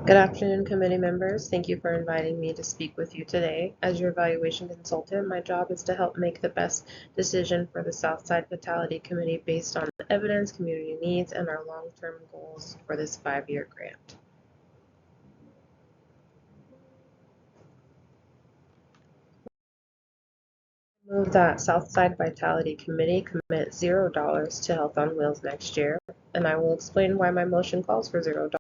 Good afternoon, committee members. Thank you for inviting me to speak with you today. As your evaluation consultant, my job is to help make the best decision for the Southside Vitality Committee based on the evidence, community needs, and our long-term goals for this 5-year grant. Move that Southside Vitality Committee commit $0 to Health on Wheels next year, and I will explain why my motion calls for $0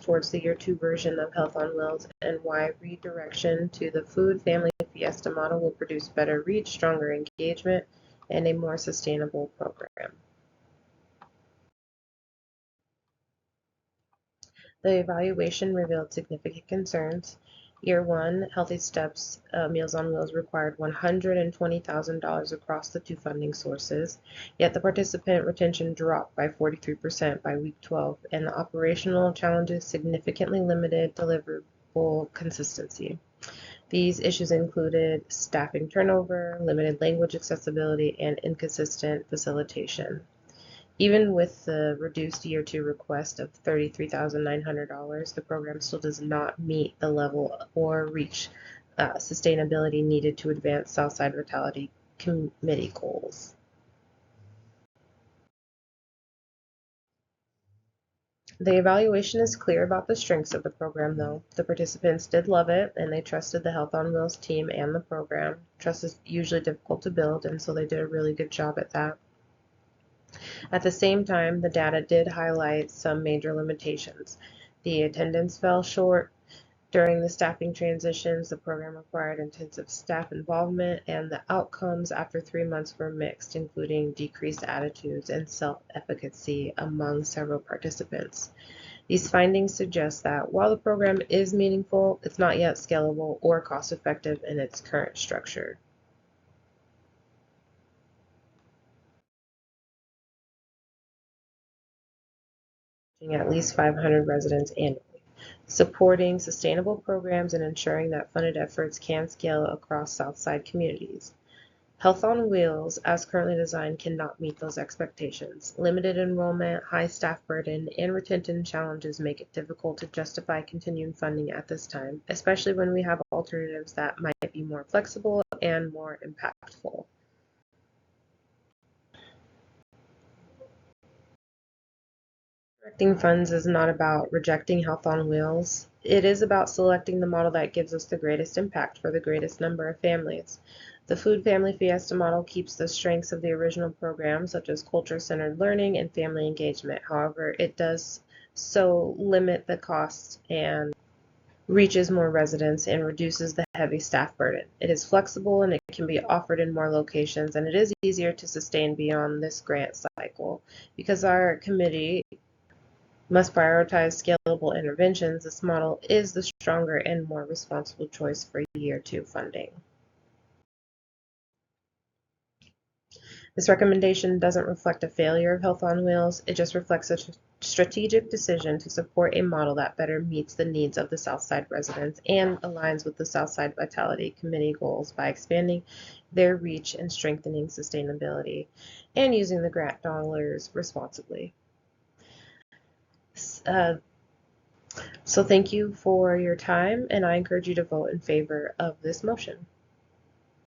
towards the Year 2 version of Health on Wheels and why redirection to the Food Family Fiesta model will produce better reach, stronger engagement, and a more sustainable program. The evaluation revealed significant concerns. Year 1, Healthy Steps Meals on Wheels required $120,000 across the two funding sources, yet the participant retention dropped by 43% by week 12, and the operational challenges significantly limited deliverable consistency. These issues included staffing turnover, limited language accessibility, and inconsistent facilitation. Even with the reduced Year 2 request of $33,900, the program still does not meet the level or reach sustainability needed to advance Southside Vitality Committee goals. The evaluation is clear about the strengths of the program, though. The participants did love it, and they trusted the Health on Wheels team and the program. Trust is usually difficult to build, and so they did a really good job at that. At the same time, the data did highlight some major limitations. The attendance fell short during the staffing transitions, the program required intensive staff involvement, and the outcomes after 3 months were mixed, including decreased attitudes and self-efficacy among several participants. These findings suggest that while the program is meaningful, it's not yet scalable or cost-effective in its current structure. At least 500 residents annually. Supporting sustainable programs and ensuring that funded efforts can scale across Southside communities. Health on Wheels, as currently designed, cannot meet those expectations. Limited enrollment, high staff burden, and retention challenges make it difficult to justify continuing funding at this time, especially when we have alternatives that might be more flexible and more impactful. Directing funds is not about rejecting Health on Wheels. It is about selecting the model that gives us the greatest impact for the greatest number of families. The Food Family Fiesta model keeps the strengths of the original program, such as culture-centered learning and family engagement. However, it does so limit the costs and reaches more residents and reduces the heavy staff burden. It is flexible and it can be offered in more locations, and it is easier to sustain beyond this grant cycle. Because our committee must prioritize scalable interventions, this model is the stronger and more responsible choice for Year 2 funding. This recommendation doesn't reflect a failure of Health on Wheels, it just reflects a strategic decision to support a model that better meets the needs of the Southside residents and aligns with the Southside Vitality Committee goals by expanding their reach and strengthening sustainability and using the grant dollars responsibly. So thank you for your time, and I encourage you to vote in favor of this motion.